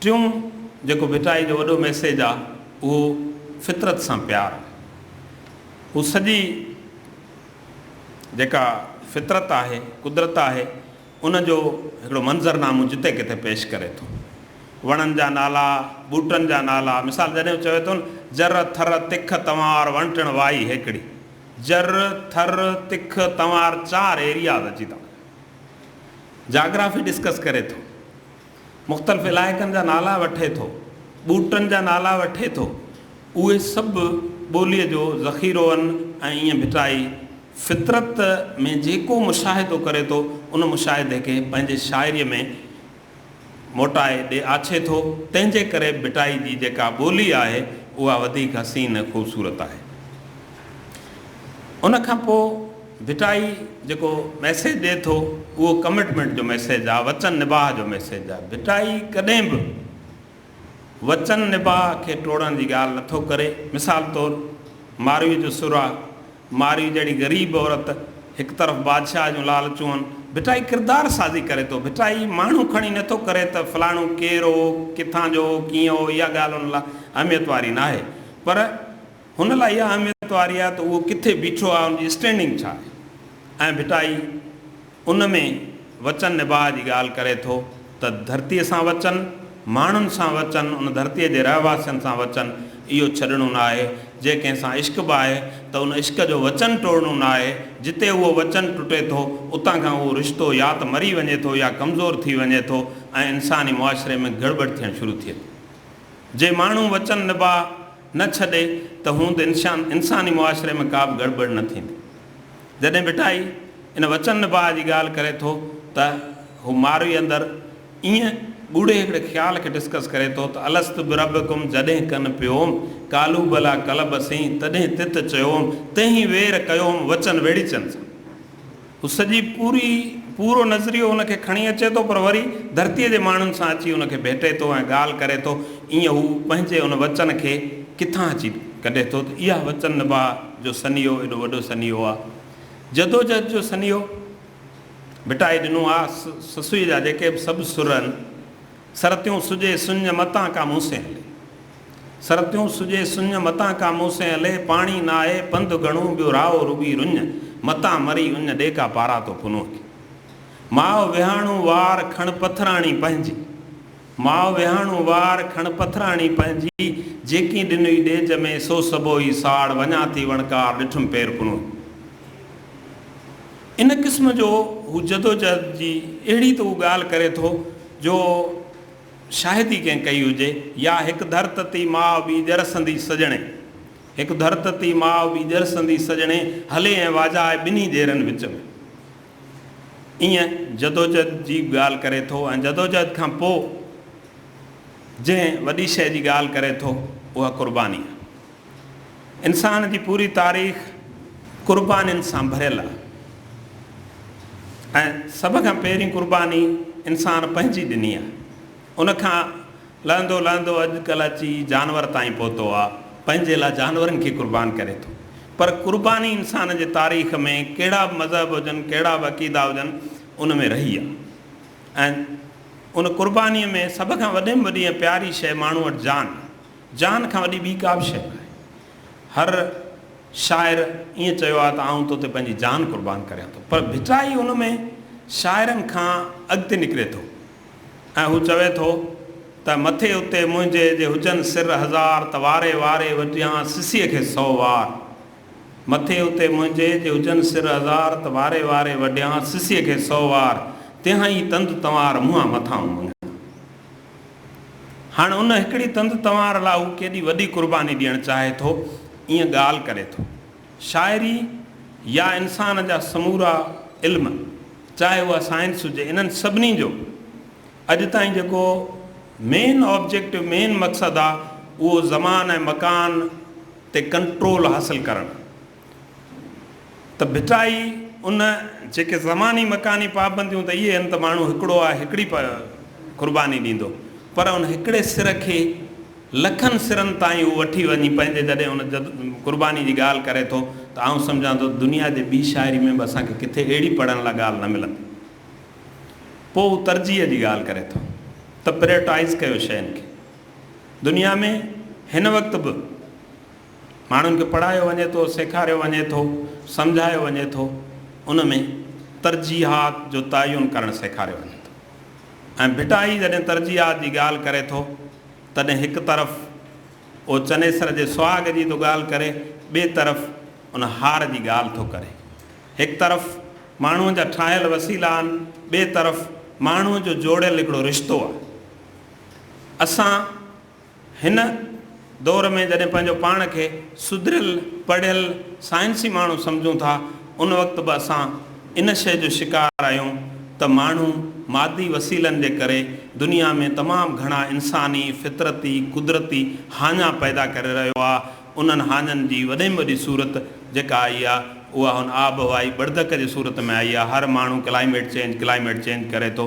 टियों जेको भिटाई जो वॾो मैसेज आहे उहो फितरत सां प्यार। हू सॼी जेका फितरत आहे, कुदरत आहे, उनजो हिकिड़ो मंज़रनामो जिते किथे पेश करे थो। वणनि जा नाला, ॿूटनि जा नाला, मिसाल जॾहिं चवे थो न जर थर तिख तंवार वंटण वाई हिकिड़ी, जर थर तिख तंवार 4 एरियाज़ अची था, जाग्राफी डिस्कस करे थो, मुख़्तलिफ़ इलाइक़नि जा नाला वठे थो, ॿूटनि जा नाला वठे थो। उहे सभु ॿोलीअ जो ज़ख़ीरो आहिनि ऐं ईअं भिटाई फितरत में जेको मुशाहिदो करे थो उन मुशाहिदे खे पंहिंजे शाइरीअ में मोटाए ॾे आछे थो। तंहिंजे करे भिटाई जी जेका ॿोली आहे उहा वधीक हसीन ऐं ख़ूबसूरत आहे। उन खां पोइ भिटाई जेको मैसेज ॾिए थो उहो कमिटमेंट जो मैसेज आहे, वचन निबाह जो मैसेज आहे। भिटाई कॾहिं बि वचन निबाह खे टोड़ण जी ॻाल्हि नथो करे। मिसाल तौरु मारवीअ जो सुर आहे, मारवी जहिड़ी ग़रीब औरत, हिकु तरफ़ बादशाह जूं लालचूं आहिनि, भिटाई किरदार साज़ी करे थो। भिटाई माण्हू खणी नथो करे त फलाणो केरु हो, किथां जो हो, कीअं हो, इहा ॻाल्हि हुन लाइ अहमियत वारी न आहे। पर हुन लाइ इहा अहमियत वारी आहे त उहो किथे बीठो आहे, हुनजी स्टैंडिंग छा आहे। ऐं भिटाई उन में वचन निबाह जी ॻाल्हि करे थो त धरतीअ सां वचन, माण्हुनि सां वचन, उन धरतीअ जे रहवासियुनि सां वचन, इहो छॾणो न आहे। जे कंहिंसां इश्क बि आहे त उन इश्क जो वचन टोड़णो न आहे। जिते उहो वचन टुटे थो उतां खां उहो रिश्तो या त मरी वञे थो या कमज़ोर थी वञे थो ऐं इंसानी मुआशिरे में गड़बड़ थियणु शुरू थिए थी। जे माण्हू वचन निबाह न छॾे त हूं त इंसानी मुआशिरे में का बि गड़बड़ न थींदी। जॾहिं भिटाई इन वचन निबाह जी ॻाल्हि करे थो त हू मारवी अंदरि ईअं ॻूढ़े हिकिड़े ख़्याल खे डिस्कस करे थो त अलस्त बिरबकुम जॾहिं कनि पियोम कालू भला कलब सई तॾहिं तित चयोम तंहिं वेर कयोम वचन वेड़ीचनि सां। हू सॼी पूरो नज़रियो हुनखे खणी अचे थो, पर वरी धरतीअ जे माण्हुनि सां अची हुनखे भेटे थो ऐं ॻाल्हि करे थो। ईअं हू पंहिंजे उन वचन खे किथां अची कढे थो। त इहा वचन निबाह जो सनियो एॾो वॾो सनियो आहे, जदोजहद जो सनियो भिटाई ॾिनो आहे। ससुई जा जेके बि सभु सुर आहिनि, सरतियूं सुजे सुञ मतां का मूंसे हले, सरतियूं सुजे सुञ मतां का मूंसे हले, पाणी न आहे पंधु घणो ॿियो राओ रुबी रुञ, मतां मरी उञ ॾेका पारा थो पुनो। माउ विहाणो वार खण पथराणी पंहिंजी, माउ विहाणो वार खण पथराणी पंहिंजी, जेकी ॾिनई ॾेज में सो सबोई साड़, वञा थी वणकार ॾिठुमि पेर पुनो। इन क़िस्म जो हू जदोजहद जी अहिड़ी त हू ॻाल्हि करे थो जो शाहिदी कंहिं कई हुजे। या हिकु धरत थी माउ बि जरसंदी सजणे, हिकु धरत थी माउ बि जरसंदी सजणे, हले ऐं वाजाए ॿिन्ही ॾेरनि विच में। ईअं जदोजहद जी ॻाल्हि करे थो। ऐं जदोजहद खां पोइ जंहिं वॾी शइ जी ॻाल्हि करे थो उहा क़ुर्बानी आहे। इंसान जी पूरी तारीख़ क़ुर्बानीनि सां भरियल आहे ऐं सभ खां पहिरीं क़ुर्बानी इंसान पंहिंजी ॾिनी आहे। उनखां लहंदो लहंदो अॼुकल्ह अची जानवर ताईं पहुतो आहे, पंहिंजे लाइ जानवरनि खे क़ुर्बान करे थो। पर क़ुर्बानी इंसान जे तारीख़ में कहिड़ा बि मज़हब हुजनि, कहिड़ा बि अक़ीदा हुजनि, उन में रही आहे। ऐं उन क़ुर्बानीअ में सभ खां वॾे में वॾी ऐं प्यारी शइ माण्हू वटि जान खां वॾी ॿी का बि शइ आहे। हर शाइर ईअं चयो आहे त आउं तो ते पंहिंजी जान क़ुर्बान करियां थो, पर भिटाई उन में शाइरनि खां अॻिते निकिरे थो ऐं हू चवे थो त मथे उते मुंहिंजे जे हुजनि सिर हज़ार, त वारे वारे वटियां सिसीअ खे 100 वार। मथे उते मुंहिंजे जे हुजनि सिर हज़ार, त वारे वारे वटियां सिसीअ खे 100 वार, तिहाई तंदु तंवार मुंहं मथां मंगा। हाणे उन हिकिड़ी तंदु तंवार लाइ हू केॾी वॾी क़ुर्बानी ॾियणु चाहे थो, ईअं ॻाल्हि करे थो। शाइरी या इंसान जा समूरा इल्म, चाहे उहा साइंस हुजे, इन्हनि सभिनी जो अॼु ताईं जेको मेन ऑब्जेक्टिव, मेन मक़सदु आहे उहो ज़मान ऐं मकान ते कंट्रोल हासिलु करणु। त भिटाई उन जेके ज़मानी मकानी पाबंदियूं त इहे आहिनि त माण्हू हिकिड़ो आहे, हिकिड़ी क़ुर्बानी ॾींदो, पर उन हिकिड़े सिर खे लखनि सिरनि ताईं उहो वठी वञी पंहिंजे जॾहिं उन क़ुर्बानी जी ॻाल्हि करे थो त आउं सम्झां थो दुनिया जे ॿी शाइरी में बि असांखे किथे अहिड़ी पढ़ण लाइ ॻाल्हि न मिलंदी। पोइ हू तरजीह जी ॻाल्हि करे थो त प्रायोरिटाइज़ कयो शयुनि खे। दुनिया में हिन वक़्तु बि माण्हुनि खे पढ़ायो वञे थो, सेखारियो वञे थो, सम्झायो वञे थो, उन में तरजीहात जो तयन करणु सेखारियो वञे थो। ऐं भिटाई जॾहिं तरजीहात जी ॻाल्हि करे थो तॾहिं हिकु तरफ़ उहो चनेसर जे सुहाग जी थो ॻाल्हि करे, ॿिए तरफ़ उन हार जी ॻाल्हि थो करे। हिकु तरफ़ माण्हूअ जा ठाहियल वसीला आहिनि, ॿिए तरफ़ माण्हूअ जो जोड़ियल हिकिड़ो रिश्तो आहे। असां हिन दौर में जॾहिं पंहिंजो पाण खे सुधरियल पढ़ियल साइंसी माण्हू सम्झूं था, उन वक़्तु बि असां इन शइ जो शिकार आहियूं त माण्हू मादी वसीलनि जे करे दुनिया में तमामु घणा इंसानी फितरती कुदरती हाञा पैदा करे रहियो आहे। उन्हनि हाञनि जी वॾे में वॾी सूरत जेका आई आहे उहा हुन आब हवाई बड़दक जी सूरत में आई आहे। हर माण्हू क्लाइमेट चेंज करे थो।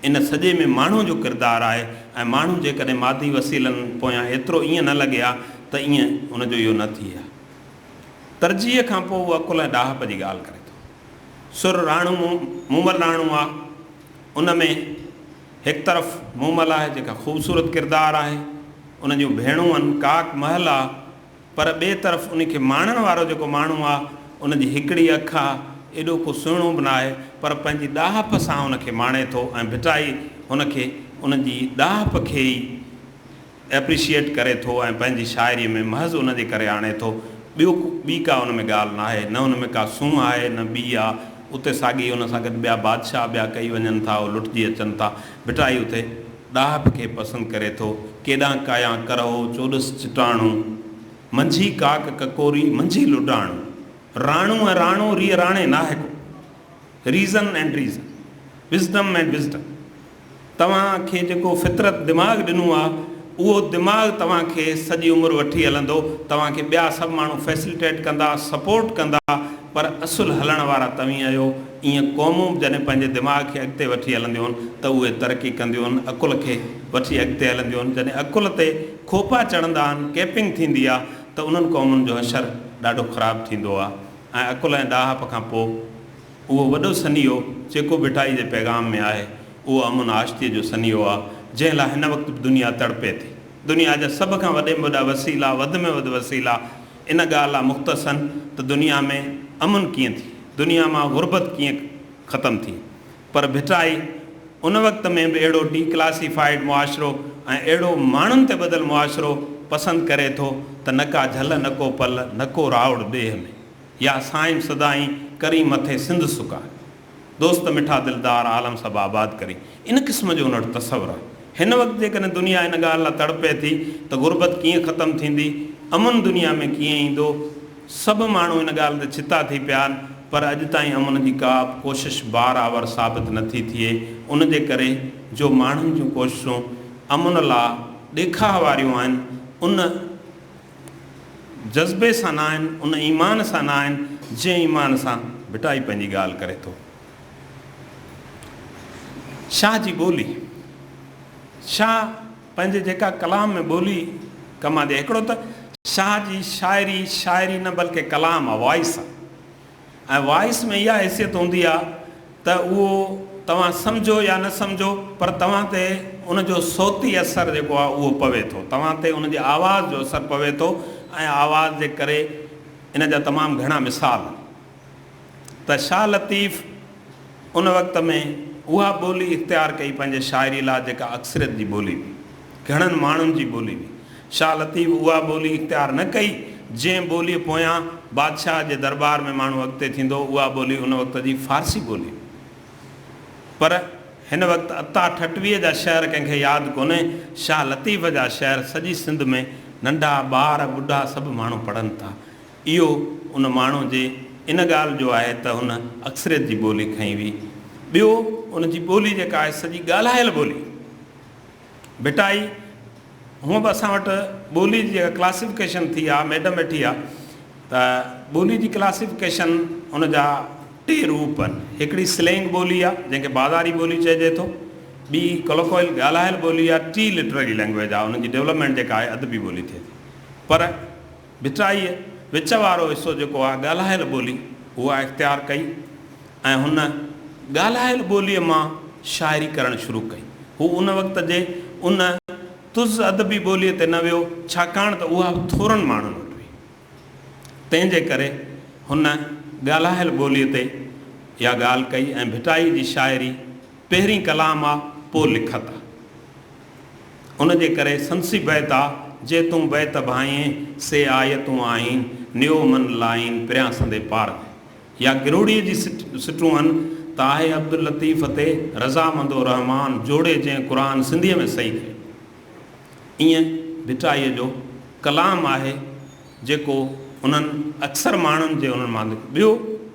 इन सॼे में माण्हू जो किरदारु आहे ऐं माण्हू जेकॾहिं मादी वसीलनि पोयां एतिरो ईअं न लॻे हा त ईअं उनजो इहो न थी आहे। तरजीह खां पोइ उहो अकुल ऐं ॾाहप जी ॻाल्हि करे थो। सुर राणू मूमल राणू आहे, उन में हिकु तरफ़ मूमल आहे जेका ख़ूबसूरत किरदारु आहे, उन जूं भेणूं आहिनि, काक महल आहे, पर ॿिए तरफ़ उनखे माणण वारो जेको माण्हू आहे उनजी हिकिड़ी अखि आहे, एॾो को सुहिणो बि न आहे, पर पंहिंजी ॾाहप सां उनखे माणे थो ऐं भिटाई हुनखे उनजी ॾाहप खे ई एप्रिशिएट करे थो ऐं पंहिंजी शाइरीअ में महज़ उनजे करे आणे थो। ॿी का उन में ॻाल्हि न आहे, न उन में का सूंहं आहे न ॿी आहे। उते साॻी उन सां गॾु ॿिया बादशाह ॿिया कई वञनि था, उहे लुटिजी अचनि था। भिटाई उते ॾाहप खे पसंदि करे थो। केॾां काया करहो चोॾस चिटाणू, मंझी काक ककोरी मंझी लुडाणू, राणू ऐं राणो रीअ राणे नाहे को, reason and reason, wisdom and wisdom. तव्हांखे जेको फितरत दिमाग़ ॾिनो आहे उहो दिमाग़ तव्हांखे सॼी उमिरि वठी हलंदो। तव्हांखे ॿिया सभु माण्हू फैसिलिटेट कंदा, सपोर्ट कंदा, पर असुलु हलण वारा तव्हीं आहियो। ईअं क़ौमूं जॾहिं पंहिंजे दिमाग़ खे अॻिते वठी हलंदियूं आहिनि त उहे तरक़ी कंदियूं आहिनि, अकुल खे वठी अॻिते हलंदियूं आहिनि। जॾहिं अकुल ते खोपा चढ़ंदा आहिनि, कैपिंग थींदी आहे, त उन्हनि क़ौमुनि जो हशर ॾाढो ख़राबु थींदो आहे। ऐं अकुल ऐं ॾाहप खां पोइ उहो वॾो सनियो जेको भिटाई जे पैगाम में आहे उहो अमुन आशितीअ जो सनियो आहे, जंहिं लाइ हिन वक़्तु दुनिया तड़पे थी। दुनिया जा सभ खां वॾे में वॾा वसीला, वधि में वधि वसीला इन ॻाल्हि आहे मुख़्तसन त दुनिया में अमुन कीअं थी, दुनिया मां गुरबत कीअं ख़तमु थी। पर भिटाई उन वक़्त में बि अहिड़ो डिक्लासीफाइड मुआशिरो ऐं अहिड़ो माण्हुनि ते ॿधल मुआशिरो पसंदि करे थो त न का झल न को पल न को रावड़ ॾेह में, या साईं सदाई करी मथे सिंध सुकाए, दोस्त मिठा दिलदार आलम सभु आबाद करी। इन क़िस्म जो उन वटि तसवुरु आहे। हिन वक़्तु जेकॾहिं दुनिया इन ॻाल्हि लाइ तड़पे थी त गुरबत कीअं ख़तमु थींदी, अमुन दुनिया में कीअं ईंदो, सभु माण्हू इन ॻाल्हि ते छिता थी पिया आहिनि, पर अॼु ताईं अमुन जी का बि कोशिशि बाराबर साबित नथी थिए। उन जे करे जो माण्हुनि जूं कोशिशूं अमुन लाइ ॾेखार वारियूं आहिनि, उन जज़्बे सां न आहिनि, उन ईमान सां न आहिनि जंहिं ईमान सां भिटाई पंहिंजी ॻाल्हि करे थो। शाह जी ॿोली, शाह पंहिंजे जेका कलाम में ॿोली कमा ॾे, हिकिड़ो त शाह जी शाइरी न बल्कि कलाम आहे, वॉइस आहे। ऐं वॉइस में इहा हैसियत हूंदी आहे त उहो तव्हां सम्झो या न सम्झो, पर तव्हां ते उनजो सौती असरु जेको आहे उहो पवे थो, तव्हां ते उनजे आवाज़ जो असरु पवे थो। ऐं आवाज़ जे करे इन जा तमामु घणा मिसाल त शाह लतीफ़ उन वक़्त में उहा ॿोली इख़्तियार कई पंहिंजे शाइरी लाइ जेका अक्सरियत जी ॿोली हुई, घणनि माण्हुनि जी ॿोली हुई। शाह लतीफ़ उहा ॿोली इख़्तियार न कई जंहिं ॿोलीअ पोयां बादशाह जे दरबार में माण्हू अॻिते थींदो, उहा ॿोली उन वक़्त जी फारसी ॿोली। पर हिन वक़्तु अता ठटवीअ जा शहर कंहिंखे यादि कोन्हे, शाह लतीफ़ जा शहर सॼी सिंध में नंढा ॿार ॿुढा सभु माण्हू पढ़नि था। इहो उन माण्हू जे इन ॻाल्हि जो आहे त हुन अक्सरियत जी ॿोली खईं हुई। ॿियो उनजी ॿोली जेका आहे सॼी ॻाल्हायल ॿोली। भिटाई हूअं बि असां वटि ॿोली जी जेका क्लासिफिकेशन थी आहे, मैडम वेठी आहे, त ॿोली जी क्लासिफिकेशन उन जा टे रूप आहिनि। हिकिड़ी स्लैंग ॿोली आहे जंहिंखे बाज़ारी ॿोली चइजे थो, ॿी कोलोक्वल ॻाल्हायल ॿोली आहे, टी लिटरेरी लैंग्वेज आहे, उनजी डेवलपमेंट जेका आहे अदबी ॿोली थिए थी। पर भिटाईअ विच वारो हिसो जेको आहे ॻाल्हायल ॿोली उहा इख़्तियार कई ऐं हुन ॻाल्हायल ॿोलीअ मां शाइरी करणु शुरू कई। हू उन वक़्त जे उन तुज़ अदबी ॿोलीअ ते न वियो, छाकाणि त उहा थोरनि माण्हुनि वटि हुई। तंहिंजे करे हुन ॻाल्हायल ॿोलीअ ते इहा ॻाल्हि कई ऐं भिटाई जी शाइरी पहिरीं कलाम आहे, पोइ लिखत आहे। उनजे करे संसी बैत आहे, जे तूं बैत भाईं से आयतूं आहिनि, नियो मन लाइन परियां संदे पार। या गिरोड़ीअ जी सिटूं आहिनि त आहे अब्दुल लतीफ़ ते रज़ामंदो रहमान, जोड़े जंहिं क़ुर सिंधीअ में सही थिए। ईअं भिटाईअ जो कलाम आहे जेको उन्हनि अक्सर माण्हुनि जे उन्हनि मां ॿियो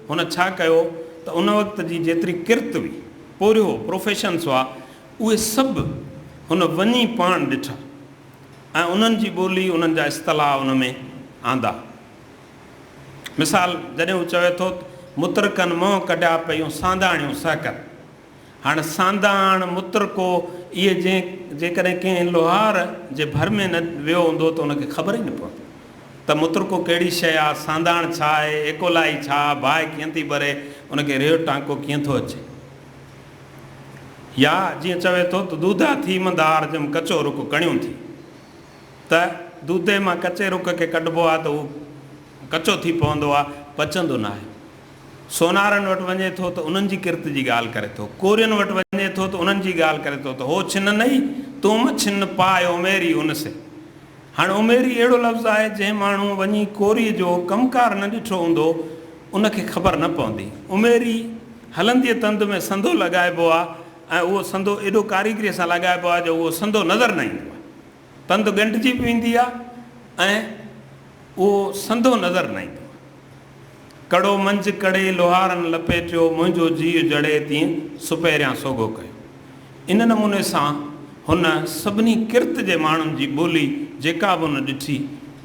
हुन छा कयो त उन वक़्त जी जेतिरी किर्त हुई, पोरियो प्रोफेशन्स हुआ, उहे सभु हुन वञी पाण ॾिठा ऐं उन्हनि जी ॿोली, उन्हनि जा इस्तलाह उन में आंदा। मिसाल जॾहिं हू चवे थो मुतरकनि मोह कढिया पियूं सांदाणियूं सहकर। हाणे सांदाण मुतरको इहे जेकॾहिं कंहिं लोहार जे भर में न वियो हूंदो त उनखे ख़बर ई न पवंदी त मुतरको कहिड़ी शइ आहे, सांदाण छा आहे, एकोलाई छा, बाहि कीअं थी भरे, उनखे रेहो टांको कीअं थो अचे। या जीअं चवे थो त दूधा थी मंदार जम कचो रुख कणियूं थी, त दूधे मां कचे रुख खे कढिबो आहे त उहो कचो थी पवंदो आहे, पचंदो न आहे। सोनारनि वटि वञे थो त उन्हनि जी किर्त जी ॻाल्हि करे थो, कोरियनि वटि वञे थो त उन्हनि जी ॻाल्हि करे थो त हो छिन नई तुम छिन पाए उमेरी उन से। हाणे उमेरी अहिड़ो लफ़्ज़ु आहे जंहिं माण्हू वञी कोरीअ जो कमकार न ॾिठो हूंदो उनखे ख़बर न पवंदी। उमेरी हलंदीअ तंद में संदो लॻाइबो आहे ऐं उहो संदो एॾो कारीगरीअ सां लॻाइबो आहे जो उहो संदो नज़र न ईंदो आहे। तंद ॻंढिजी बि वेंदी आहे ऐं उहो संदो नज़र न ईंदो। कड़ो मंझि कड़े लोहारनि लपेटियो, मुंहिंजो जीउ जड़े तीअं सुपहिरियां सोगो कयो। इन नमूने सां हुन सभिनी किर्त जे माण्हुनि जी ॿोली जेका बि हुन ॾिठी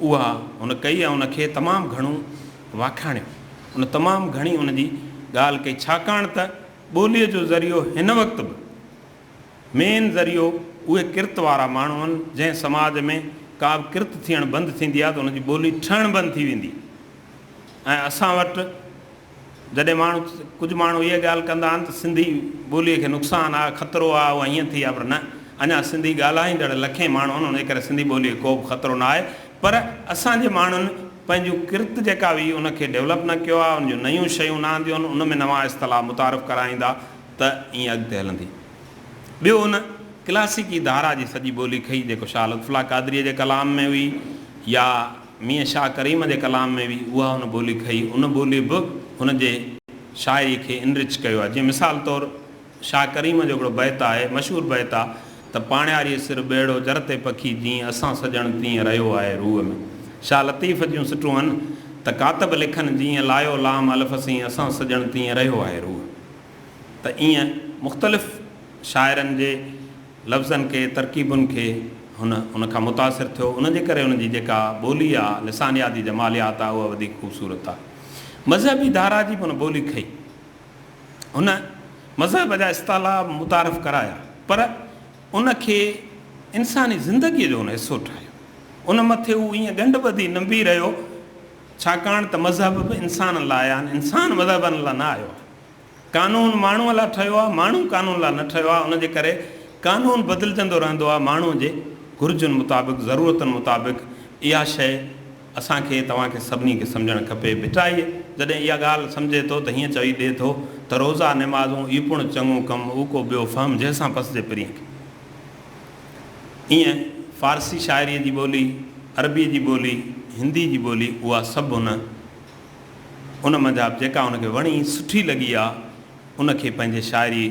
उहा हुन कई ऐं उनखे तमामु घणो वाखाणियो, उन तमामु घणी उनजी ॻाल्हि कई। छाकाणि त ॿोलीअ जो ज़रियो हिन वक़्तु बि मेन ज़रियो उहे किर्त वारा माण्हू आहिनि। जंहिं समाज में का बि किर्त थियणु बंदि थींदी आहे त उनजी ॿोली ठहणु बंदि थी वेंदी। ऐं असां वटि जॾहिं माण्हू कुझु माण्हू इहा ॻाल्हि कंदा आहिनि त सिंधी ॿोलीअ खे नुक़सानु आहे, ख़तरो आहे, उहा हीअं थी आहे, पर न, अञा सिंधी ॻाल्हाईंदड़ लखे माण्हू आहिनि, उनजे करे सिंधी ॿोलीअ खे को बि ख़तरो न आहे। पर असांजे माण्हुनि पंहिंजूं किर्त जेका हुई उनखे डेवलप न कयो आहे, उन जूं नयूं शयूं न आंदियूं आहिनि, उन में नवां इस्तलाह मुतारिफ़ कराईंदा त ईअं अॻिते हलंदी। ॿियो उन क्लासिकी धारा जी सॼी ॿोली खई जेको शाह लुत्फ़ुल्लाह क़ादरीअ जे कलाम में हुई या मियां शाह करीम जे कलाम में हुई, उहा उन ॿोली खई। उन ॿोली बि हुनजे शाइरी खे इनरिच कयो आहे। जीअं मिसाल तौरु शाह करीम जो हिकिड़ो बैत आहे, मशहूरु बैत आहे त पाणियारीअ सिर ॿेड़ो जरते पखी जीअं असां सॼण तीअं रहियो आहे रूह में। शाह लतीफ़ जूं सिटूं आहिनि त कातब लिखनि जीअं लायो लाम अलफ़सीं असां सॼण तीअं रहियो आहे रूह। त ईअं मुख़्तलिफ़ शाइरनि जे लफ़्ज़नि खे, तरकीबुनि खे उनखां मुतासिर थियो। उनजे करे उनजी जेका ॿोली आहे, लिसानियाती जमालियात आहे, उहा वधीक ख़ूबसूरत आहे। मज़हबी धारा जी बि उन ॿोली खई, हुन मज़हब जा इस्तलाह मुतारिफ़ कराया, पर उनखे इंसानी ज़िंदगीअ जो हुन हिसो ठाहियो। उन मथे हू ईअं ॻंढ ॿधी न बीह रहियो, छाकाणि त मज़हब बि इंसाननि लाइ आहिनि, इंसानु मज़हबनि लाइ न आयो आहे। कानून माण्हूअ लाइ ठहियो आहे, माण्हू कानून लाइ न ठहियो आहे। उनजे करे कानून बदिलजंदो रहंदो आहे माण्हूअ जे घुर्जुनि मुताबिक़, ज़रूरतनि मुताबिक़। इहा शइ असांखे तव्हांखे सभिनी खे सम्झणु खपे। भिटाई जॾहिं इहा ॻाल्हि सम्झे थो त हीअं चई ॾिए थो त रोज़ा निमाज़ूं ई पिणु चङो कमु, उहो को ॿियो फहम जंहिंसां फसिजे परीअ खे। ईअं फ़ारसी शाइरीअ जी ॿोली, अरबीअ जी ॿोली, हिंदी जी ॿोली, उहा सभु उन मज़हब जेका उनखे वणी सुठी लॻी आहे उनखे पंहिंजे शाइरी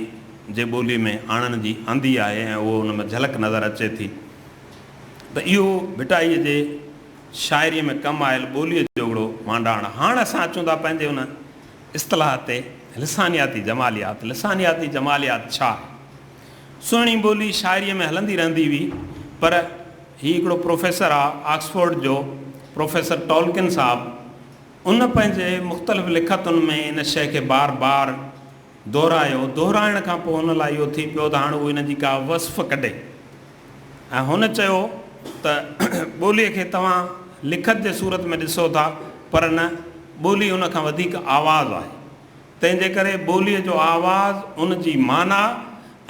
जे ॿोली में आणण जी आंदी आहे ऐं उहो उन में झलक नज़र अचे थी। त इहो भिटाईअ जे शाइरीअ में कमु आयल ॿोलीअ जो हिकिड़ो मांडाण। हाणे असां अचूं था पंहिंजे उन इस्तलाह ते, लिसानियाती जमालियात। लिसानियाती जमालियात छा आहे? सुहिणी ॿोली शाइरीअ में हलंदी रहंदी हुई, पर हीउ हिकिड़ो प्रोफेसर आहे ऑक्सफोर्ड जो, प्रोफेसर टॉल्किन साहब, उन पंहिंजे मुख़्तलिफ़ लिखतुनि में इन शइ खे बार बार दोहरायो। दोहराइण खां पोइ हुन लाइ इहो थी पियो त हाणे उहो इन जी का वस्फ़ कढे ऐं हुन चयो त ॿोलीअ खे तव्हां लिखत जे सूरत में ॾिसो था, पर न, ॿोली उन खां वधीक आवाज़ु आहे। तंहिंजे करे ॿोलीअ जो आवाज़ु, उन जी माना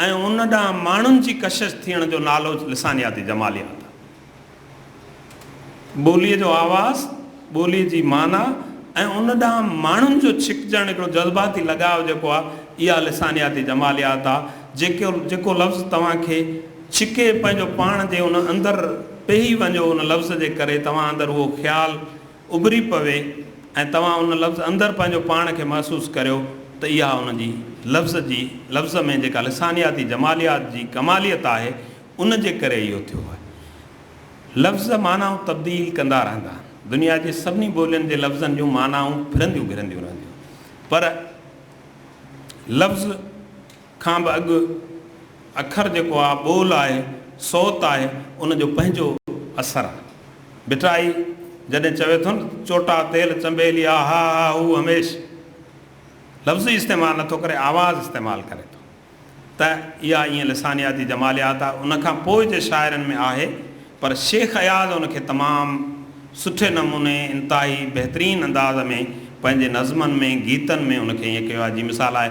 ऐं उन ॾांहुं माण्हुनि जी कशिश थियण जो नालो लिसानियाती जमालियात आहे। ॿोलीअ जो आवाज़, ॿोलीअ जी माना ऐं उन ॾांहुं माण्हुनि जो छिकजणु, हिकिड़ो जज़्बाती लगाव जेको आहे, इहा लिसानियाती जमालियात आहे। जेको लफ़्ज़ तव्हांखे छिके पंहिंजो पाण जे उन अंदरि पेई वञो, उन लफ़्ज़ जे करे तव्हां अंदरि उहो ख़्यालु उभरी पवे ऐं तव्हां उन लफ़्ज़ अंदरि पंहिंजो पाण खे महसूसु करियो त इहा उन जी लफ़्ज़ में जेका लिसानियाती जमालियात जी कमालियत आहे, उन जे करे इहो थियो आहे। लफ़्ज़ मानाऊं तब्दील कंदा रहंदा आहिनि। दुनिया जे सभिनी ॿोलियुनि जे लफ़्ज़नि जूं मानाऊं फिरंदियूं घिरंदियूं रहंदियूं, पर लफ़्ज़ खां बि अॻु अखर जेको आहे, ॿोल आहे, सौत आहे, उन जो पंहिंजो असरु आहे। भिटाई जॾहिं चवे थो न चोटा तेल चंबेली हा हा हू हमेशह लफ़्ज़ इस्तेमालु नथो करे, आवाज़ु इस्तेमालु करे थो, त इहा ईअं लिसानियाती जमालियात आहे। उनखां पोइ जे शाइरनि में आहे, पर शेख अयाज़ उनखे तमामु सुठे नमूने इंतिहाई बहितरीनु अंदाज़ में पंहिंजे नज़मनि में, गीतनि में उनखे ईअं कयो आहे। जी मिसाल आहे,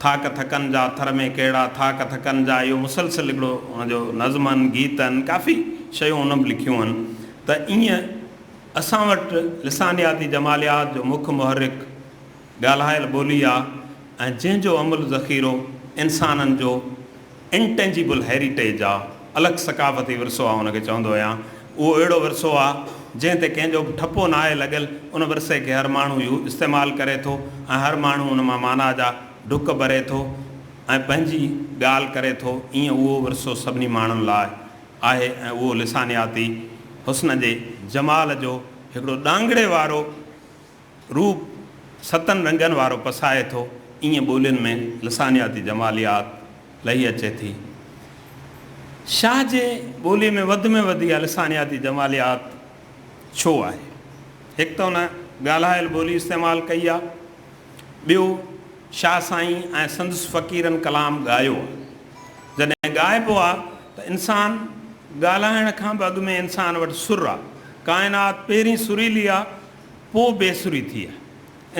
थाक थकनि जा थर में कहिड़ा थाक थकनि जा, इहो मुसलसिल हिकिड़ो उनजो नज़मनि, गीतनि, काफ़ी शयूं उन में लिखियूं आहिनि। त ईअं असां वटि लिसानियाती जमालियात जो मुख्य मुहरिक ॻाल्हायल ॿोली आहे, ऐं जंहिंजो अमुल ज़ख़ीरो इंसाननि जो इंटेंजिबल हेरिटेज आहे, अलॻि सकाफ़ती विरसो आहे। उनखे चवंदो आहियां, उहो अहिड़ो विरसो आहे जंहिं ते कंहिंजो बि ठपो न आहे लॻियलु। उन विरसे खे हर माण्हू इस्तेमालु करे थो ऐं हर माण्हू उन मां माना जा डुक भरे थो ऐं पंहिंजी ॻाल्हि करे थो। ईअं उहो विरसो सभिनी माण्हुनि लाइ आहे, ऐं उहो लिसानियाती हुस्न जे जमाल जो हिकिड़ो डांगड़े वारो रूप, सतनि रंगनि वारो पसाए थो। ईअं ॿोलियुनि में लिसानियाती जमालियात लही अचे थी। शाह जे ॿोलीअ में वधि इहा लिसानियाती जमालियात छो आहे? हिकु त उन ॻाल्हायल ॿोली इस्तेमालु कई आहे, ॿियो शाह साईं ऐं संदसि फ़क़ीरनि कलाम ॻायो आहे। जॾहिं ॻाइबो आहे त इंसानु ॻाल्हाइण खां बि अॻु में इंसान वटि सुर आहे। काइनात पहिरीं सुरीली आहे, पोइ बेसुरी थी आहे।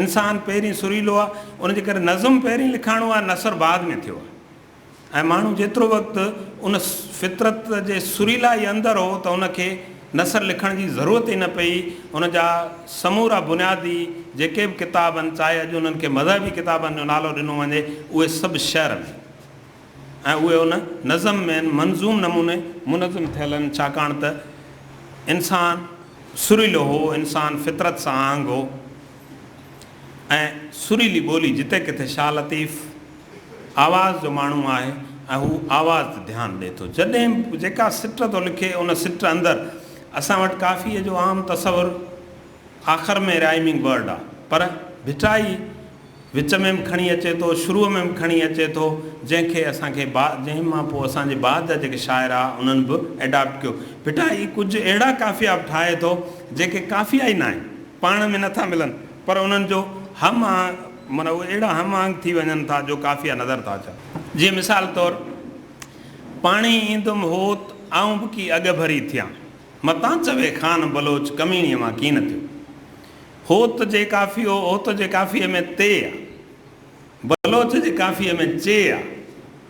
इंसानु पहिरीं सुरीलो आहे, उनजे करे नज़म पहिरीं लिखाइणो आहे, नसर बाद में थियो आहे। ऐं माण्हू जेतिरो वक़्तु उन फितरत जे सुरीला ई अंदरि हो त उनखे नसर लिखण जी ज़रूरत ई न पई। उन जा समूरा बुनियादी जेके बि किताब आहिनि, चाहे अॼु उन्हनि खे मज़हबी किताबनि जो नालो ॾिनो वञे, उहे सभु शहर में ऐं उहे उन नज़म में मंज़ूम नमूने मुनज़म थियल आहिनि, छाकाणि त इंसानु सुरीलो हो, इंसानु फितरत सां आंग हो। ऐं सुरीली ॿोली जिते किथे शाह लतीफ़ आवाज़ जो माण्हू आहे ऐं हू आवाज़ ते ध्यानु ॾिए थो। जॾहिं जेका सिट थो लिखे, उन सिट अंदरि असां वटि काफ़ीअ जो आम तसवुरु आख़िर में राइमिंग वर्ड आहे, पर भिटाई विच में बि खणी अचे थो, शुरूअ में बि खणी अचे थो, जंहिंखे असांखे जंहिं मां पोइ असांजे बाद जा जेके शाइर आहे उन्हनि बि एडॉप्ट कयो। भिटाई कुझु अहिड़ा काफ़िया बि ठाहे थो जेके काफ़िया ई न आहिनि, पाण में नथा मिलनि, पर उन्हनि जो हम माना उहे अहिड़ा हम आंग थी वञनि था जो काफ़िया नज़र था अचनि। जीअं मिसाल तौरु, पाणी ईंदुमि होत आऊं बि की अॻ भरी थियां, मतां चवे ख़ान बलोच कमीणीअ मां कीन थियो। होत जे काफ़ियो, होत जे काफ़ीअ में ते आहे, बलोच जे काफ़ीअ में चे आहे,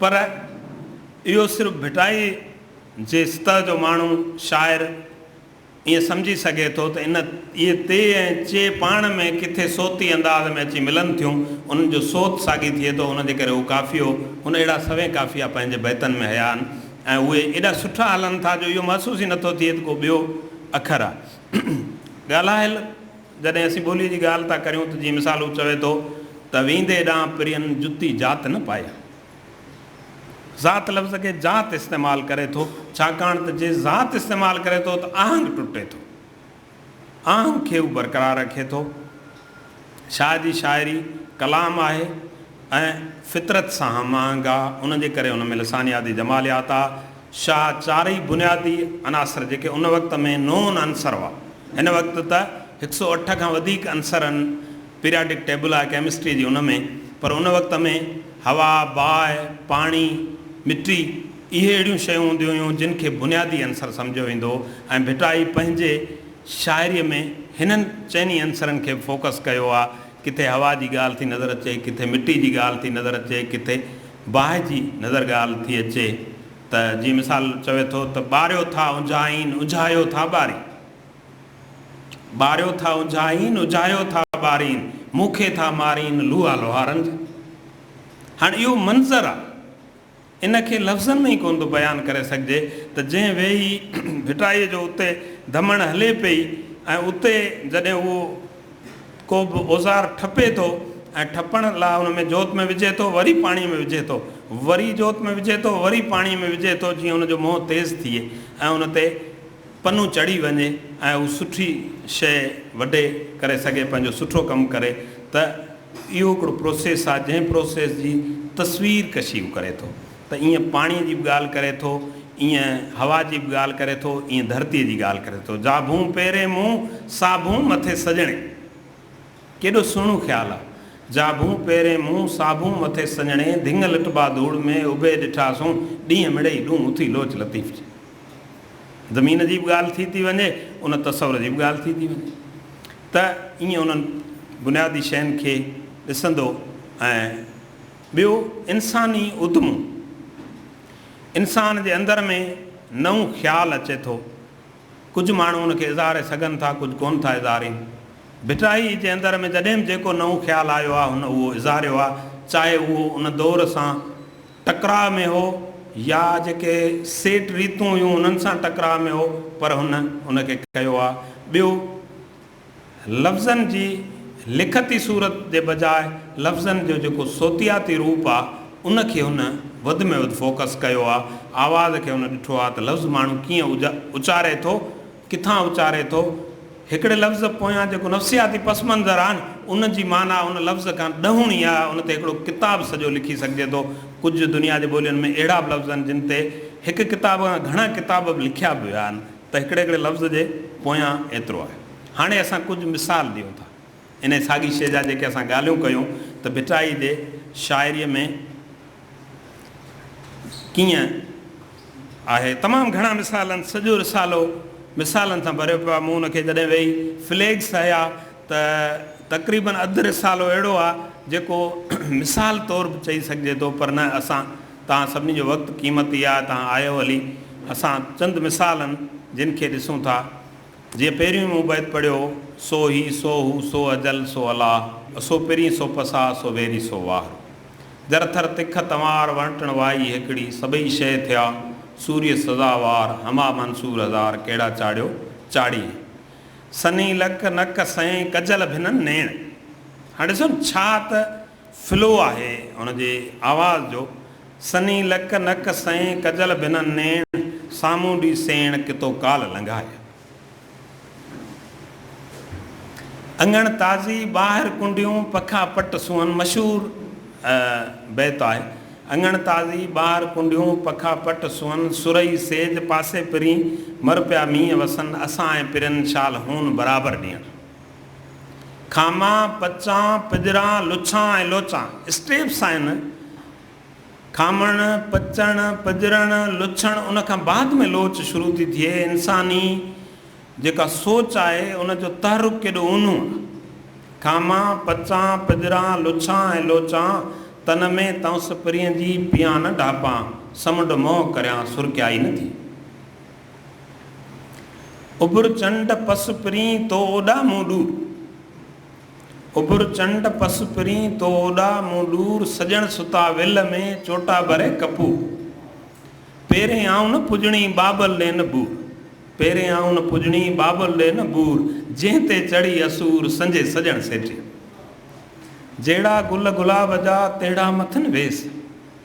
पर इहो सिर्फ़ु भिटाई जे सतह जो माण्हू शाइर ईअं सम्झी सघे थो त इहे ते ऐं चे पाण में किथे सोती अंदाज़ में अची मिलनि थियूं, उन्हनि जो सोत साॻी थिए थो। उनजे करे उहो काफ़ियो, उन अहिड़ा सवे काफ़िया पंहिंजे बैतनि में हया आहिनि ऐं उहे एॾा सुठा हलनि था जो इहो महसूस ई नथो थिए त को ॿियो अखर आहे। ॻाल्हायल जॾहिं असीं ॿोलीअ जी ॻाल्हि था करियूं त जीअं मिसाल हू चवे थो त वेंदे ॾांहुं प्रियनि जुती जात न पाया। ज़ात लफ़्ज़ खे जात इस्तेमालु करे थो, छाकाणि त जे ज़ात इस्तेमालु करे थो त आहंग टुटे थो, आहंग खे हू बरक़रार रखे थो। शाह जी शाइरी कलाम आहे ऐं फितरत सां हम आहंग आहे, उनजे करे उन में लिसानियाती जमालियात आहे। शाह चारई बुनियादी अनासर जेके उन वक़्त में नोन अंसर हुआ, हिन वक़्तु त 108 खां वधीक अंसर आहिनि, पीरियाडिक टेबल आहे केमिस्ट्री जी उन में, पर उन वक़्त में हवा, बाहि, पाणी, मिटी, इहे अहिड़ियूं शयूं हूंदियूं हुयूं जिन खे बुनियादी अंसर सम्झियो वेंदो हो। ऐं भिटाई पंहिंजे शाइरीअ में हिननि चइनी अंसरनि खे फोकस कयो आहे। किथे हवा जी ॻाल्हि थी नज़र अचे, किथे मिटी जी ॻाल्हि थी नज़र अचे, किथे बाहि जी नज़र ॻाल्हि थी अचे त जीअं मिसाल चवे थो त ॿारियो था उंझाइन उंझायो था ॿारी, ॿारियो था उंझाइन उंझायो था ॿारीन, मूंखे था मारीन लूआ लोहारनि जा। हाणे इहो मंज़रु आहे, इनखे लफ़्ज़नि में ई कोन थो बयानु करे सघिजे त जंहिं वेही भिटाईअ जो उते धमण हले पई ऐं उते जॾहिं उहो को बि औज़ार ठपे थो ऐं ठपण लाइ उन में जोत में विझे थो, वरी पाणीअ में विझे थो, वरी जोत में विझे थो, वरी पाणीअ में विझे थो, जीअं उनजो मोह तेज़ थिए ऐं उन ते पनु चढ़ी वञे ऐं उहा सुठी शइ वढे करे सघे, पंहिंजो सुठो कमु करे। त इहो हिकिड़ो प्रोसेस आहे जंहिं प्रोसेस जी तस्वीर कशी करे थो। त ईअं पाणीअ जी बि ॻाल्हि करे थो, ईअं हवा जी बि ॻाल्हि करे थो, ईअं धरतीअ जी ॻाल्हि करे थो। जाभूं पेरे मुंहुं साभूं मथे सजणे, केॾो सुहिणो ख़्यालु आहे। जाभूं पेरे मुंहुं साभूं मथे सजणे, धिंग लटबा धूड़ में उभे ॾिठासूं, ॾींहं मिड़ई ॾूं उथी लोच लतीफ़ जी। ज़मीन जी बि ॻाल्हि थी वञे, उन तसवर जी बि ॻाल्हि थी वञे। त ईअं उन्हनि बुनियादी शयुनि खे ॾिसंदो। ऐं ॿियो इंसानी उद्दम, इंसान जे अंदर में नओं ख़्यालु अचे थो। कुझु माण्हू उनखे इज़ारे सघनि था, कुझु कोन था इज़ारनि। भिटाई जे अंदर में जॾहिं बि जेको नओं ख़्यालु आयो आहे हुन उहो इज़ारियो आहे, चाहे उहो उन दौर सां टकराव में हो या जेके सेठ रीतूं हुयूं उन्हनि सां टकराव में हो, पर हुन उनखे कयो आहे। ॿियो लफ़्ज़नि जी लिखती सूरत जे बजाए लफ़्ज़नि जो जेको सोतियाती रूप आहे उनखे हुन वधि में वधि फोकस कयो आहे। आवाज़ खे हुन ॾिठो आहे त लफ़्ज़ माण्हू कीअं उचारे थो, किथां उचारे थो। हिकिड़े लफ़्ज़ पोयां जेको नफ़्सियाती पस मंज़र आहे न, उन जी माना उन लफ़्ज़ खां ॾहुणी आहे। उन ते हिकिड़ो किताबु सॼो लिखी सघिजे थो। कुझु दुनिया जे ॿोलियुनि में अहिड़ा बि लफ़्ज़ आहिनि जिन ते हिकु किताब खां घणा किताब बि लिखिया बि विया आहिनि। त हिकिड़े हिकिड़े लफ़्ज़ जे पोयां एतिरो आहे। हाणे असां कुझु मिसाल ॾियूं था इन साॻी शइ जा जेके असां ॻाल्हियूं कयूं त भिटाई जे शाइरीअ में कीअं आहे। तमामु घणा मिसाल आहिनि, सॼो रिसालो मिसालनि सां भरियो पियो आहे। मूं हुनखे जॾहिं वेही फ्लैग्स हया त तक़रीबन अधु रिसालो अहिड़ो आहे जेको मिसाल तौरु बि चई सघिजे थो, पर न असां तव्हां सभिनी जो वक़्तु क़ीमती आहे, तव्हां आयो हली। असां चंद मिसाल आहिनि जिन खे ॾिसूं था। जीअं पहिरियों मूं बैत पढ़ियो, सो ही सो हू सो अजल सो अलाह, सो पिरी सो पसा सो वेरी सो वाह, जरथर तिख तवार वणटण वाई हिकिड़ी, सभई शइ थिया सूर्य सदावार, हमा मंसूर हज़ार, कहिड़ा चाढ़ियो चाढ़ी, सनी लक नक सैं कजल भिननि नेण। हाणे ॾिसो छा त फ्लो आहे हुनजे आवाज़ जो। सनी लक नक सैं कजल भिननि नेण, साम्हूं ॾी सेण कितो काल लंघाए, अंगण ताज़ी ॿाहिरि कुंडियूं पखा पट सुहन। मशहूरु बैत आहे। अंगण ताज़ी ॿाहिरि कुंडियूं पखा पट सुहन, सुरई सेज पासे पिरी, मर पिया मींहं वसन, असां ऐं पिरनि शाल हून बराबरि ॾियण। खामा पचां पिजरा लुछां ऐं लोचां, स्टेप्स आहिनि। खामण पचण पिजरण लुछण, उन खां बाद में लोच शुरू थी थिए। इंसानी जेका सोच आहे उनजो तहरुक केॾो ऊन्हो आहे। खामा पचां पिजरा लुछां ऐं लोचां, तन में तंस पिरीअ जी पिया न ढापां, समुंड मोह करियां सुरकियाई न थी। उभर चंड पस पिरी तो ओॾा मूं ॾूर, उभर चंड पस पिरी तो ओॾा मूं ॾूर, सजण सुता विल में चोटा भरे कपूर, पहिरें आऊं न पुॼणी बाबल ॾे न बूर, पहिरें आऊं न पुॼणी बाबल ॾे न बूर, जंहिं ते चढ़ी असूर संजे सजण सेठी। जहिड़ा गुल गुलाब जा तहिड़ा मथनि वेस,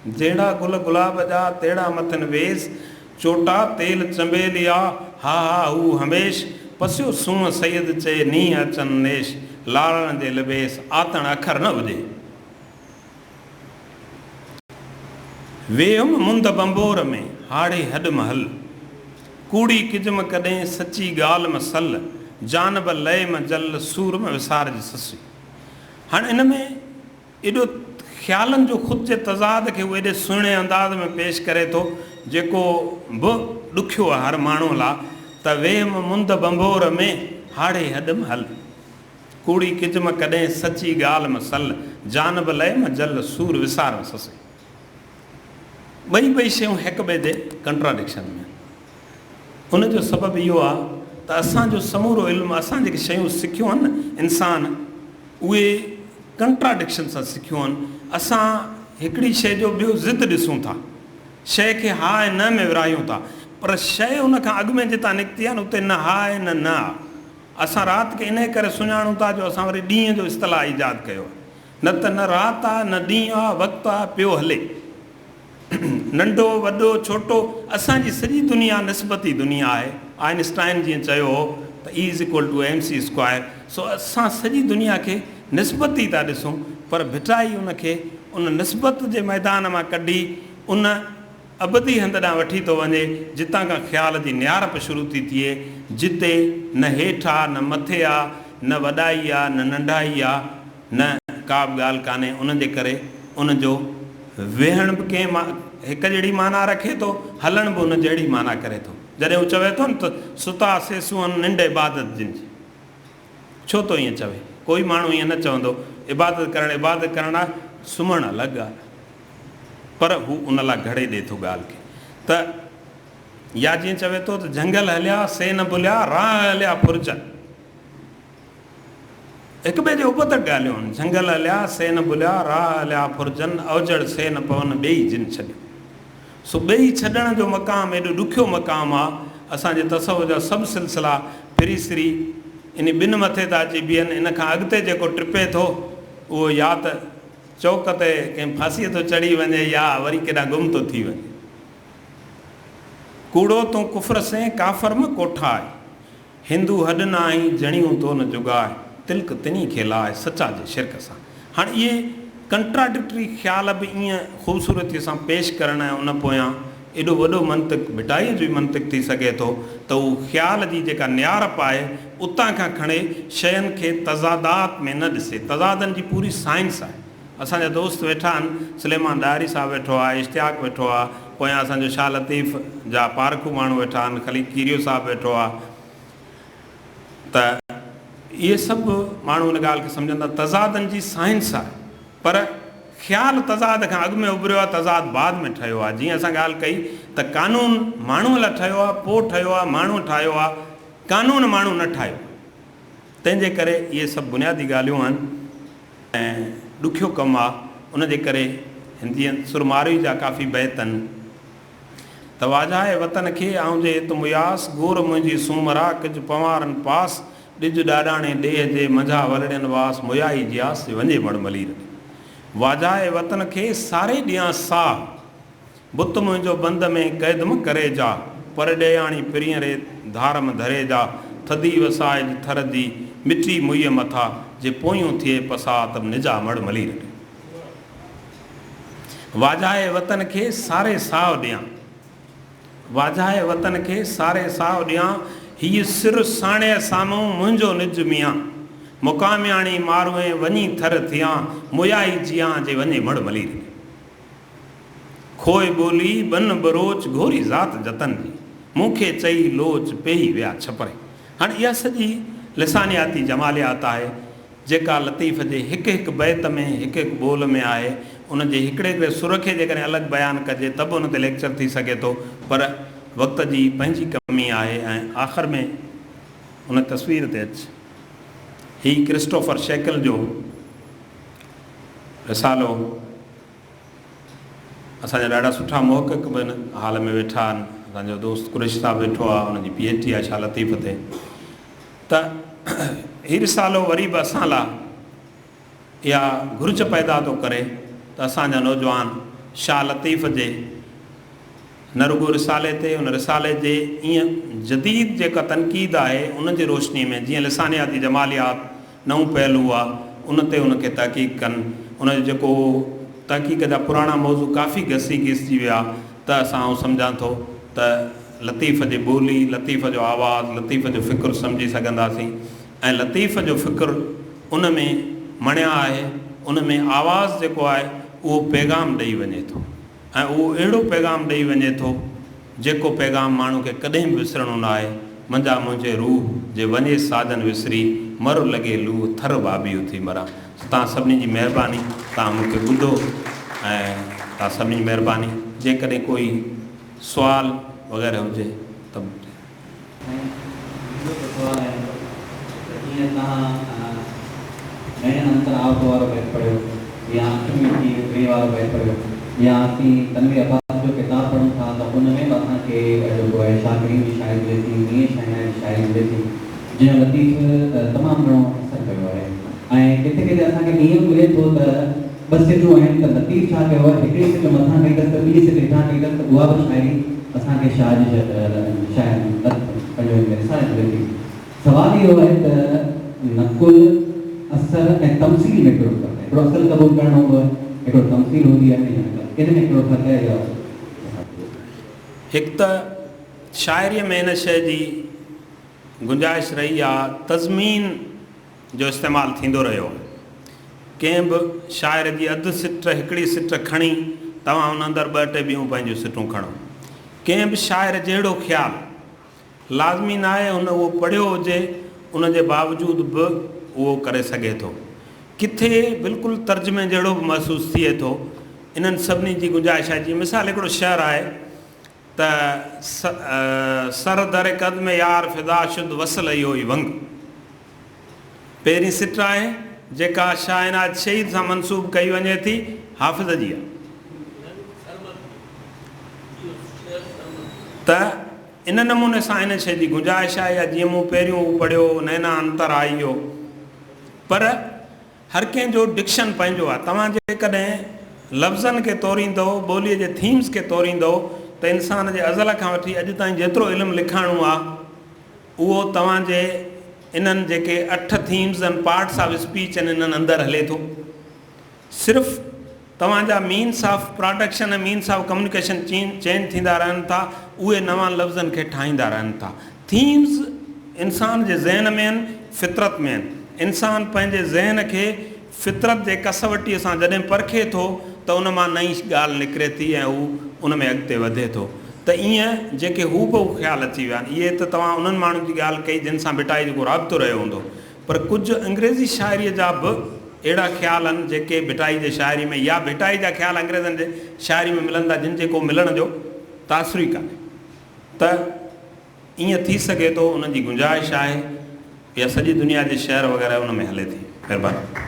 जहिड़ा गुल गुलाब जा तहिड़ा मथनि वेस, चोटा तेल चंबेलिया हा हा हू हमेश, पसियो सूंहं सैद चए नींहं अचनि नेश, लालण जे लिबेस आतण अखर न हुजे। वेहुम मुंद बंबोर में हाड़े हॾ महल, कूड़ी किजम कॾहिं सची ॻाल्हि में सल, जानब लय में जल सूर में विसार जी ससी। हाणे इन में एॾो ख़्यालनि जो ख़ुदि जे तज़ाद खे उहो एॾे सुहिणे अंदाज़ में पेश करे थो जेको बि ॾुखियो आहे हर माण्हू लाइ। त वेम मुंद बंबोर में हाड़े हॾ महल, कूड़ी किजम कॾहिं सची ॻाल्हि में सल, जानब लय में जल सूर विसार में ससी। ॿई शयूं हिक ॿिए जे कंट्राडिक्शन में। उनजो सबबु इहो आहे त असांजो समूरो इल्मु, असां जेके शयूं सिखियूं आहिनि न इंसान, उहे कंट्राडिक्शन सां सिखियूं आहिनि। असां हिकिड़ी शइ जो ॿियो ज़िद ॾिसूं था, शइ खे हा ऐं न में विरायूं था, पर शइ उन खां अॻु में जितां निकिती आहे न उते न हा आहे न आहे। असां राति खे इन करे सुञाणूं था जो असां वरी ॾींहं जो इस्तलाह ईजाद कयो आहे, न त न राति आहे न ॾींहुं आहे, वक़्तु आहे, पियो हले, नंढो वॾो छोटो, असांजी सॼी दुनिया निस्बती दुनिया आहे। आइंस्टाइन जीअं चयो हो त E = mc²। सो असां सॼी दुनिया खे निस्बती था ॾिसूं, पर भिटाई उनखे उन निस्बत जे मैदान मां कढी उन अबदी हंध ॾांहुं वठी थो वञे जितां खां ख़्याल जी नियारप शुरू थी थिए, जिते न हेठि आहे न मथे आहे, न वॾाई आहे न नंढाई आहे, न का बि ॻाल्हि कान्हे। उन जे करे उनजो वेहण बि कंहिं हिकु जहिड़ी माना रखे थो, हलण बि उन जहिड़ी माना करे थो। जॾहिं हू चवे थो न त सुता सेसूं निंड इबादत जिन जी, छो थो ईअं चवे? कोई माण्हू ईअं न चवंदो। इबादत करण आहे, सुम्हणु अलॻि आहे, पर हू उन लाइ घड़े ॾिए थो ॻाल्हि खे। त या जीअं चवे थो त झंगल हलिया से न भुलिया, राह हलिया फुरजन, हिक ॿिए जे उपत ॻाल्हियूं आहिनि। झंगल हलिया से न भुलिया, राह हलिया फुरजन, अवजड़ से न पवन, ॿई जिन छॾियो। सो ॿई छॾण जो मक़ाम एॾो ॾुखियो मक़ाम आहे। असांजे तसव्वुर जा सभु सिलसिला फिरी सिरी इन ॿिनि मथे था अची बीहनि। इन खां अॻिते जेको टिपे थो उहो या त चौक ते कंहिं फांसीअ थो चढ़ी वञे या वरी केॾां गुम थो थी वञे। कूड़ो तूं कुफर से काफ़र में कोठा आहे, हिंदू हॾ न आई जणियूं तो न जुगाए, तिल्क तिनी खे लाए सचा जे शिरक सां। हाणे इहे कंट्राडिक्टरी ख़्याल बि ईअं ख़ूबसूरतीअ सां पेश करण ऐं उन पोयां एॾो वॾो मंतिक, भिटाईअ जो मंतिक थी सघे थो त उहो ख़्याल जी जेका नियारप आहे उतां खां खणे शयुनि खे तज़ादात में न ॾिसे। तज़ादनि जी पूरी साइंस आहे। असांजा दोस्त वेठा आहिनि, सुलेमान डायरी साहब वेठो आहे, इश्तियाक वेठो आहे, पोयां असांजो शाह लतीफ़ जा पारखू माण्हू वेठा आहिनि, ख़लील कीरियो साहब वेठो आहे। त इहे सभु माण्हू इन ॻाल्हि खे सम्झनि था तज़ादनि जी साइंस आहे, पर ख़्याल तज़ाद खां अॻु में उभरियो आहे, तज़ाद बाद में ठहियो आहे। जीअं असां ॻाल्हि कई त कानून माण्हूअ लाइ ठहियो आहे, पोइ ठहियो आहे, माण्हू ठाहियो आहे, कानून माण्हू न ठाहियो। तंहिंजे करे इहे सभु बुनियादी ॻाल्हियूं आहिनि ऐं ॾुखियो कमु आहे। उनजे करे हिंदीअ सुरमारी जा काफ़ी बैत आहिनि त वाजाए वतन खे आऊं जे त मुयास, गोर मुंहिंजी सूमरा कुझु पवारनि पास, ॾिज ॾाॾाणे ॾेह जे मंझा वलड़ियनि वास, मुयाई जियास वञे मड़मली। वाजाए वतन खे सारे ॾियां साह, बुत मुंहिंजो बंद में क़ैदम करे जा, पर ॾेयाणी पिरीअ रे धारम धरे जा, थदी वसाए थर जी मिठी मुईअ मथां, जे पोयूं थिए पसात निजा मड़मली। वाजाए वतन खे सारे साह ॾियां, वाजाए वतन खे सारे साह ॾियां, हीअ सिर साणे साम्हूं मुंहिंजो निज मियां, मुकामियाणी मारूं वञी थर थियां, मुयाई जियां जे वञे मड़मली। खोए ॿोली बन बरोच घोरी ज़ात जतन जी, मूंखे चई लोच पेही विया छपरे। हाणे इहा सॼी लिसानियाती जमालियात आहे जेका लतीफ़ जे हिकु हिकु बैत में हिकु हिकु ॿोल में आहे। उनजे हिकिड़े हिकिड़े सुर खे जेकॾहिं अलॻि बयानु कजे त बि उन ते लेक्चर थी सघे थो, पर वक़्त जी पंहिंजी कमी आहे। ऐं आख़िर में उन तस्वीर ते अच, ही क्रिस्टोफर शेकल जो रिसालो, असांजा ॾाढा सुठा मोहक़क़ बि हिन हाल में वेठा आहिनि। असांजो दोस्त कुरेश साहब वेठो आहे, हुनजी PhD आहे शाह लतीफ़ ते। त हीउ रिसालो वरी बि असां लाइ इहा घुर्ज पैदा थो करे त असांजा नौजवान शाह लतीफ़ जे न रुगो रिसाले ते, उन रिसाले जे ईअं जदीद जेका तनक़ीद आहे उन जी रोशनी में, जीअं लिसानियाती जमालियात नओं पहलू आहे, उन ते उनखे तहक़ीक़ कनि। उनजो जेको तहक़ीक़ जा पुराणा मौज़ू काफ़ी घिसिजी विया, त असां सम्झां थो त लतीफ़ जी ॿोली, लतीफ़ जो आवाज़ु, लतीफ़ जो फ़िक्रु सम्झी सघंदासीं। ऐं लतीफ़ जो फ़िक्रु उन में मणिया आहे, उन में आवाज़ु जेको आहे उहो पैगाम ॾेई वञे थो, ऐं उहो अहिड़ो पैगाम ॾेई वञे थो जेको पैगाम माण्हू खे कॾहिं बि विसरणो न आहे। मंझा मुंहिंजे रूह जे वञे साजन विसरी, मर लॻे लूह थर बाबियूं थी मरां। तव्हां सभिनी जी महिरबानी, तव्हां मूंखे ॿुधो ऐं तव्हां सभिनी महिरबानी जेकॾहिं कोई सुवाल वग़ैरह हुजे त अंतरावत वारो बैत पढ़ियो या अठवीं की टे वारो बैत पढ़ियो या असीं तनवीर अब्बास जो किताब पढ़ूं था त उन में बि असांखे जेको आहे शाह करीम जी शाइरी मिले थी, मीर शाइना जी शाइरी मिले थी, जंहिं लतीफ़ तमामु घणो असरु कयो आहे। ऐं किथे किथे असांखे ईअं मिले थो त ॿ सिटूं आहिनि त लतीफ़ छा कयो आहे, हिकिड़ी सिट मथां कई अथसि त ॿी सिट हेठां कई अथसि त उहा बि शाइरी असांखे शाह जी पंहिंजो मिसाल मिले थी। सवाल इहो आहे त नकुल असर ऐं तमसील में हिकिड़ो फ़र्क़ु आहे, हिकिड़ो असर क़बूल करणो हूंदो आहे, हिकिड़ो तमसील हूंदी आहे, इन में हिकिड़ो फ़र्क़ु आहे। हिकु त शाइरीअ में हिन शइ जी गुंजाइश रही आहे तज़मीन जो इस्तेमालु थींदो रहियो आहे। कंहिं बि शाइर जी अधु सिट हिकिड़ी सिट खणी तव्हां उन अंदरि ॿ टे ॿियूं पंहिंजूं सिटूं खणो। कंहिं बि शाइर जहिड़ो ख़्यालु लाज़मी न आहे हुन उहो पढ़ियो हुजे, उन जे बावजूदि बि उहो करे सघे थो। किथे बिल्कुलु तर्जुमे जहिड़ो बि महसूसु थिए थो। इन्हनि सभिनी जी गुंजाइश आहे। जीअं मिसाल हिकिड़ो शेर आहे त सर दर क़दम यार फिदा शुद्ध वसल इहो ई वंग। पहिरीं सिट आहे जेका शाइनात शहीद सां मनसूब कई वञे थी, हाफ़िज़ जी आहे। त इन नमूने सां इन शइ जी गुंजाइश आहे। या जीअं मूं पहिरियों पढ़ियो नैना अंतर आई वियो, पर हर कंहिंजो डिक्शन पंहिंजो आहे। तव्हां जेकॾहिं लफ़्ज़नि खे तोरींदो, ॿोलीअ जे थीम्स खे तोरींदो, त इंसान जे अज़ल खां वठी अॼु ताईं जेतिरो इल्मु लिखाइणो आहे उहो तव्हांजे इन्हनि जेके 8 themes and parts of speech आहिनि इन्हनि अंदरि हले थो। सिर्फ़ु तव्हांजा मीन्स ऑफ प्रोडक्शन ऐं मीन्स ऑफ कम्युनिकेशन चेंज थींदा रहनि था, उहे नवां लफ़्ज़नि खे ठाहींदा रहनि था। थीम्स इंसान जे ज़हन में आहिनि, फितरत में आहिनि। इंसान पंहिंजे ज़हन खे फितरत जे कसवटीअ सां जॾहिं परखे थो त उन मां नई ॻाल्हि निकिरे थी ऐं हू उन में अॻिते वधे थो। त ईअं जेके हू बि ख़्यालु अची विया आहिनि। इहे त तव्हां उन्हनि माण्हुनि जी ॻाल्हि कई जिन सां भिटाई जेको राब्तो रहियो हूंदो, पर कुझु अंग्रेज़ी शाइरीअ जा बि अहिड़ा ख़्याल आहिनि जेके भिटाई जे शाइरी में, या भिटाई जा ख़्याल अंग्रेज़नि जे शाइरी में मिलनि था जिन जे को मिलण जो तासिर ई कान्हे। त ईअं थी सघे थो, उन्हनि जी गुंजाइश आहे। या सॼी दुनिया जे शहर वग़ैरह उन में हले थी। महिरबानी।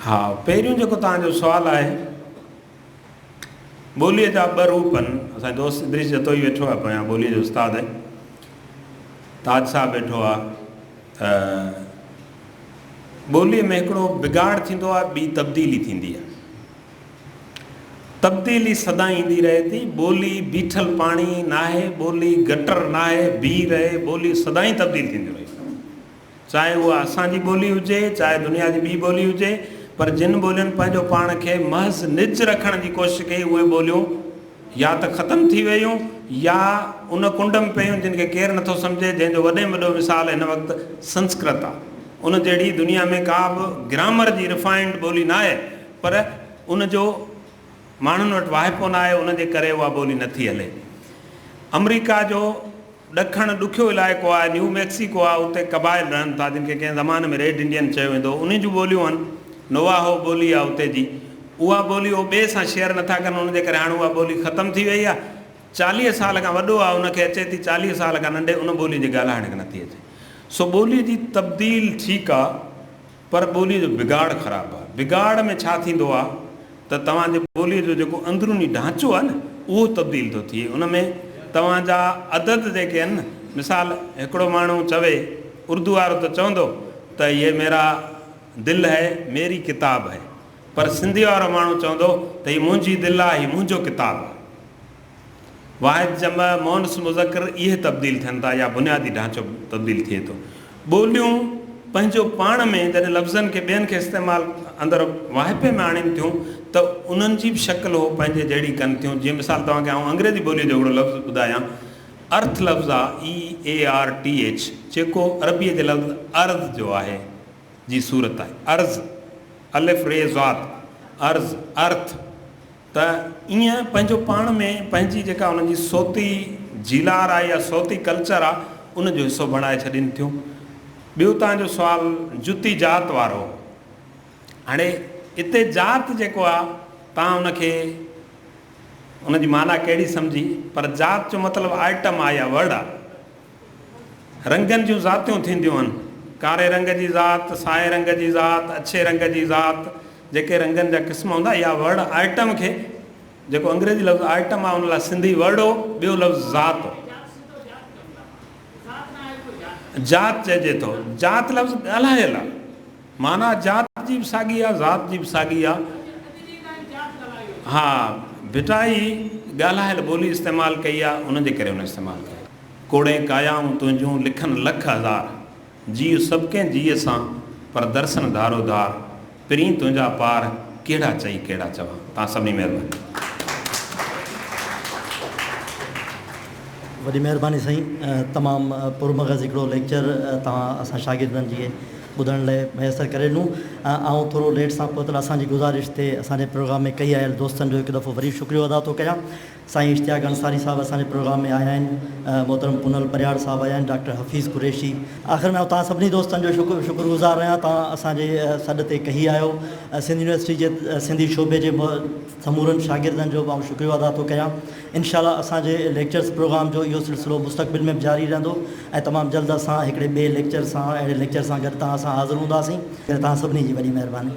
हाँ, पहिरियों जेको तव्हांजो सुवालु आहे, ॿोलीअ जा 2 रूप आहिनि। असांजो दोस्त इद्रीस जतोई वेठो आहे पोयां, ॿोलीअ जो उस्ताद आहे, ताज साहब वेठो आहे। ॿोलीअ में हिकिड़ो बिगाड़ थींदो आहे, ॿी तब्दीली थींदी आहे। तब्दीली सदाईं ईंदी रहे थी। ॿोली बीठल पाणी न आहे, ॿोली गटर न आहे, बीह रहे, ॿोली सदाईं तब्दील थींदी रहे, चाहे उहा असांजी ॿोली हुजे, चाहे दुनिया जी ॿी ॿोली हुजे। पर जिन ॿोलियुनि पंहिंजो पाण खे महज़ निज रखण जी कोशिशि कई, उहे ॿोलियूं या त ख़तमु थी वियूं या उन कुंड में पियूं जिन खे केरु नथो सम्झे। जंहिंजो वॾे में वॾो मिसाल हिन वक़्तु संस्कृत आहे। उन जहिड़ी दुनिया में का बि ग्रामर जी रिफाइंड ॿोली न आहे, पर उनजो माण्हुनि वटि वाहिपो न आहे, उनजे करे उहा ॿोली नथी हले। अमरीका जो ॾखण ॾुखियो इलाइक़ो आहे, न्यू मैक्सिको आहे, उते क़बाइल रहनि था जिन खे कंहिं ज़माने में रेड इंडियन चयो वेंदो। उन जूं ॿोलियूं आहिनि, नोवाहो ॿोली आहे उते जी। उहा ॿोली उहो ॿिए सां शेयर नथा कनि, उनजे करे हाणे उहा ॿोली ख़तमु थी वई आहे। 40 साल खां वॾो आहे, उनखे अचे थी 40 साल खां नंढे उन ॿोली जी ॻाल्हाइण खे नथी अचे। सो ॿोलीअ जी तब्दील ठीकु आहे, पर ॿोलीअ जो बिगाड़ ख़राबु आहे। बिगाड़ में छा थींदो आहे त तव्हांजे ॿोलीअ जो जेको अंदरूनी ढांचो आहे न, उहो तब्दील थो थिए। उन में तव्हांजा अदद जेके आहिनि न, मिसाल हिकिड़ो माण्हू चवे, उर्दू वारो त चवंदो त ये मेरा दिल है, मेरी किताब है, पर सिंधी वारो माण्हू चवंदो त हीअ मुंहिंजी दिलि आहे, हीअ मुंहिंजो किताबु आहे। वाहिद जमा मोनस मुज़कर इहे तब्दील थियनि था, या बुनियादी ढांचो तब्दील थिए थो। ॿोलियूं पंहिंजो पाण में जॾहिं लफ़्ज़नि खे ॿियनि खे इस्तेमालु अंदरि वाहिपे में आणीनि थियूं त उन्हनि जी बि शक्ल हो पंहिंजे जहिड़ी कनि थियूं। जीअं मिसाल तव्हांखे आउं अंग्रेज़ी ॿोलीअ जो हिकिड़ो लफ़्ज़ ॿुधायां। अर्थ लफ़्ज़ आहे EARTH, जेको अरबीअ जे लफ़्ज़ अर्ज़ जो आहे जी सूरत आहे। अर्ज़ अलिफ रे ज़ात, अर्ज़ अर्थ। त ईअं पंहिंजो पाण में पंहिंजी जेका उन्हनि जी सोती जीलार आहे या सोती कल्चर आहे उनजो हिसो बणाए छॾीनि थियूं। ॿियो तव्हांजो सुवालु जुती जात वारो। हाणे हिते जात जेको आहे तव्हां उनखे उनजी माना कहिड़ी सम्झी, पर जात जो मतिलबु आइटम आहे या वर्ड आहे। रंगनि जूं ज़ातियूं थींदियूं आहिनि, कारे रंग जी ज़ात, साए रंग जी ज़ात, अछे रंग जी ज़ात, जेके रंगनि जा क़िस्म हूंदा। या वर्ड आइटम खे, जेको अंग्रेज़ी लफ़्ज़ आइटम आहे उन लाइ सिंधी वर्ड हो, ॿियो लफ़्ज़ ज़ात हो। जात चइजे थो, जात लफ़्ज़ ॻाल्हायल आहे, माना जात जी बि साॻी आहे, ज़ात जी बि साॻी आहे। हा, भिटाई ॻाल्हायल ॿोली इस्तेमालु कई आहे, उनजे करे उन इस्तेमालु कई। कोड़े कायाऊं तुंहिंजूं लिखनि लख हज़ार, जीउ सभु कंहिं जीअ सां पर दर्शन धारो धार, पिरीं तुंहिंजा पार कहिड़ा चई कहिड़ा चवां। तव्हां सभिनी महिरबानी। वॾी महिरबानी साईं। तमामु पुरमग़ज़ हिकिड़ो लेक्चर तव्हां असां शागिर्दनि जी ॿुधण लाइ मुयसरु करे ॾिनो। ऐं थोरो लेट सां पहुतल असांजी गुज़ारिश ते असांजे प्रोग्राम में कई आयल दोस्तनि जो हिकु दफ़ो वरी शुक्रियो अदा थो कयां। साईं इश्तियाक अंसारी साहब असांजे प्रोग्राम में आया आहिनि, मोहतरम पुनल परियाड़ साहब आया आहिनि, डॉक्टर हफ़ीज़ कुरैशी। आख़िर में तव्हां सभिनी दोस्तनि जो शुक्रगुज़ार आहियां। तव्हां असांजे सॾ ते कही आहियो। सिंध यूनिवर्सिटी जे सिंधी शोबे जे समूरनि शागिर्दनि जो मां शुक्रियो अदा थो कयां। इनशाला असांजे लेक्चर्स प्रोग्राम जो इहो सिलसिलो मुस्तक़बिल में बि जारी रहंदो ऐं तमामु जल्द असां हिकिड़े ॿिए लेक्चर सां, अहिड़े लेक्चर सां गॾु तव्हां सां हाज़िर हूंदासीं। तां सभिनी जी वॾी महिरबानी।